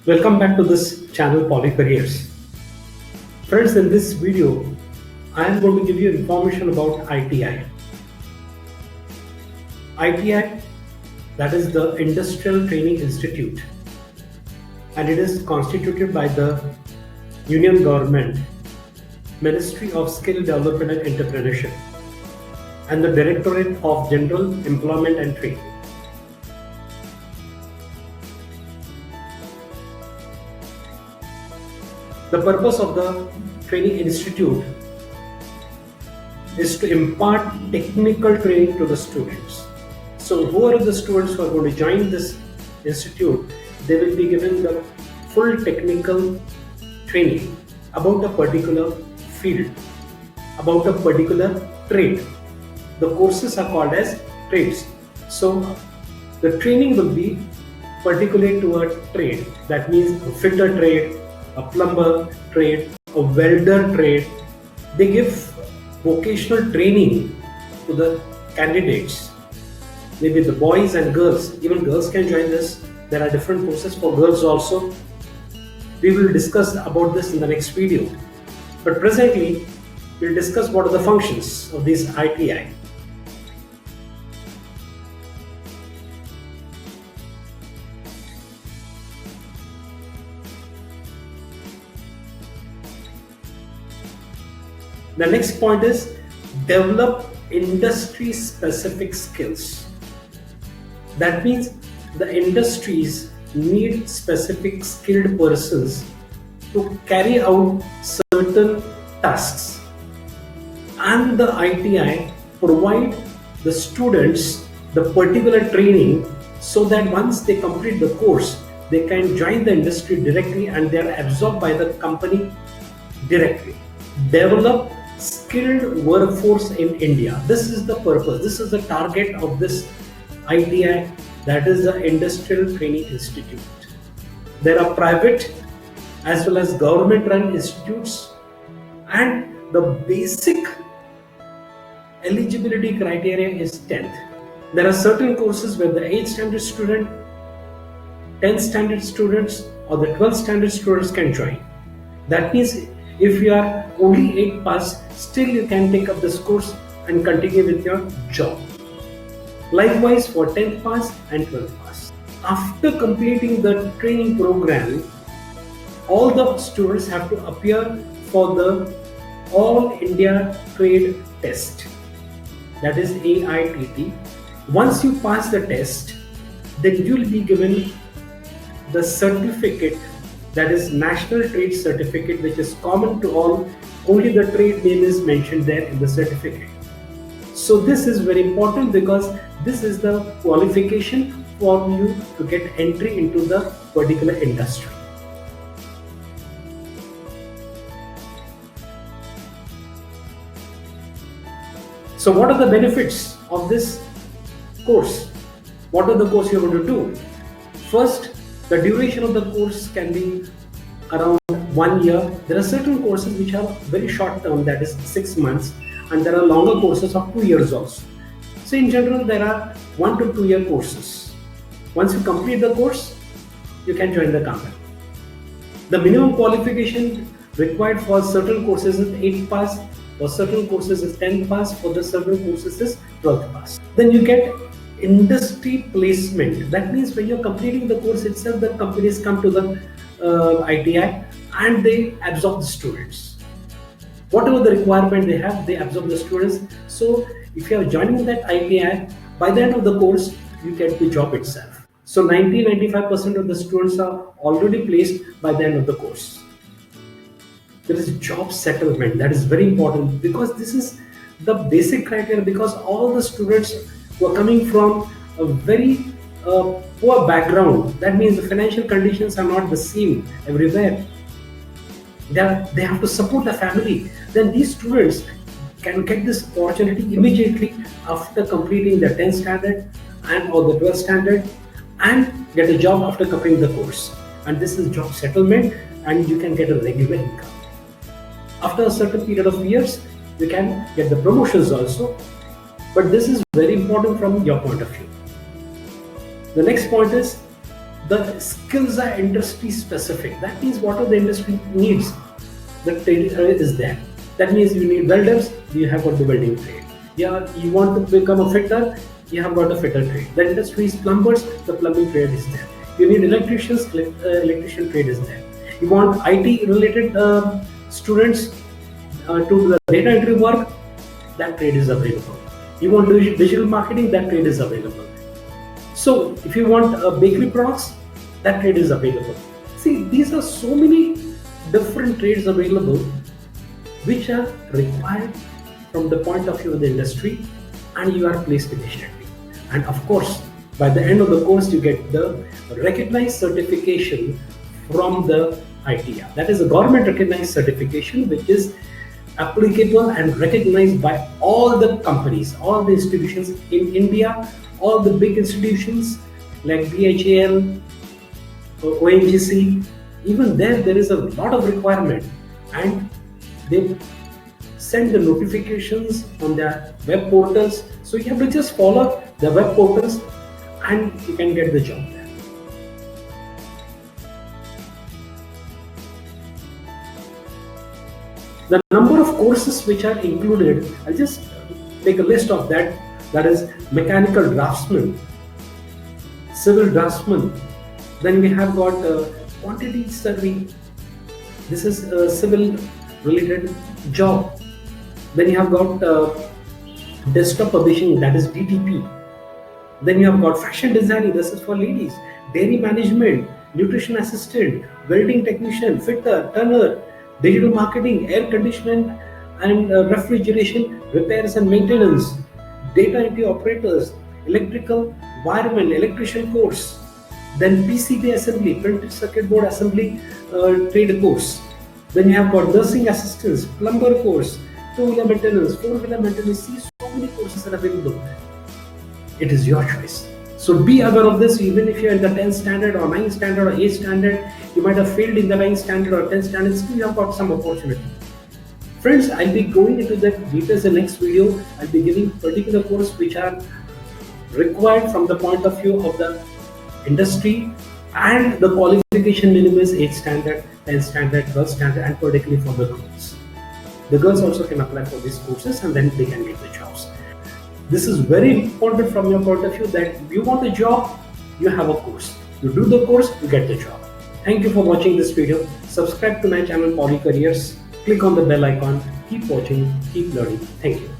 Welcome back to this channel Poly Careers. Friends, in this video, I am going to give you information about ITI. ITI, that is the Industrial Training Institute, and it is constituted by the Union Government, Ministry of Skill Development and Entrepreneurship, and the Directorate of General Employment and Trade. The purpose of the training institute is to impart technical training to the students. So whoever the students who are going to join this institute, they will be given the full technical training about a particular field, about a particular trade. The courses are called as trades. So the training will be particular to a trade. That means a fitter trade, a plumber trade, a welder trade. They give vocational training to the candidates. Maybe the boys and girls, even girls can join this. There are different courses for girls also. We will discuss about this in the next video. But presently, we'll discuss what are the functions of this ITI. The next point is develop industry specific skills. That means the industries need specific skilled persons to carry out certain tasks, and the ITI provide the students the particular training so that once they complete the course, they can join the industry directly and they are absorbed by the company directly. Develop skilled workforce in India. This is the purpose, this is the target of this ITI, that is the Industrial Training Institute. There are private as well as government run institutes, and the basic eligibility criteria is 10th. There are certain courses where the 8th standard student, 10th standard students or the 12th standard students can join. That means if you are only 8 pass, still you can take up this course and continue with your job. Likewise for 10th pass and 12th pass. After completing the training program, all the students have to appear for the All India Trade Test, that is AITT. Once you pass the test, then you will be given the certificate, that is National Trade Certificate, which is common to all. Only the trade name is mentioned there in the certificate. So this is very important because this is the qualification for you to get entry into the particular industry. So what are the benefits of this course? What are the course you're going to do? First, the duration of the course can be around 1 year. There are certain courses which are very short term, that is 6 months, and there are longer courses of 2 years also. So in general, there are 1 to 2 year courses. Once you complete the course, you can join the company. The minimum qualification required for certain courses is 8 pass, for certain courses is 10 pass, for the certain courses is 12 pass. Then you get industry placement. That means when you're completing the course itself, the companies come to the ITI and they absorb the students. Whatever the requirement they have, they absorb the students. So if you are joining that ITI, by the end of the course, you get the job itself. So 90-95% of the students are already placed by the end of the course. There is job settlement. That is very important because this is the basic criteria, because all the students who are coming from a very poor background, that means the financial conditions are not the same everywhere. They have to support the family. Then these students can get this opportunity immediately after completing the 10th standard and or the 12th standard and get a job after completing the course. And this is job settlement, and you can get a regular income. After a certain period of years, you can get the promotions also. But this is very important from your point of view. The next point is The skills are industry specific. That means whatever the industry needs, the trade is there. That means you need welders, you have got the welding trade. Yeah, you want to become a fitter, you have got a fitter trade. The industry is plumbers, the plumbing trade is there. You need electricians, electrician trade is there. You want IT related students to do the data entry work, that trade is available. You want digital marketing, that trade is available. So if you want bakery products, that trade is available. See, these are so many different trades available which are required from the point of view of the industry, and you are placed immediately. And of course, by the end of the course, you get the recognized certification from the ITI. That is a government recognized certification which is applicable and recognized by all the companies, all the institutions in India, all the big institutions like BHAL, ONGC. Even there is a lot of requirement, and they send the notifications on their web portals. So you have to just follow the web portals and you can get the job there. The number of courses which are included, I'll just take a list of that. That is mechanical draftsman, civil draftsman. Then we have got quantity survey. This is a civil related job. Then you have got desktop publishing, that is DTP. Then you have got fashion designing, this is for ladies. Dairy management, nutrition assistant, welding technician, fitter, turner, digital marketing, air conditioning and refrigeration, repairs and maintenance, data entry operators, electrical wireman, electrician course, then PCB assembly, printed circuit board assembly trade course. Then you have got nursing assistants, plumber course, two-wheeler maintenance, four-wheeler maintenance. See, so many courses are available. It is your choice. So be aware of this. Even if you're in the 10th standard or 9th standard or 8th standard, you might have failed in the 9th standard or 10th standard, still you have got some opportunity. Friends, I'll be going into the details in the next video. I'll be giving particular courses which are required from the point of view of the industry, and the qualification minimum is 8th standard, 10th standard, 12th standard, and particularly for the girls. The girls also can apply for these courses and then they can get the jobs. This is very important from your point of view, that you want a job, you have a course. You do the course, you get the job. Thank you for watching this video. Subscribe to my channel Poly Careers. Click on the bell icon. Keep watching, keep learning. Thank you.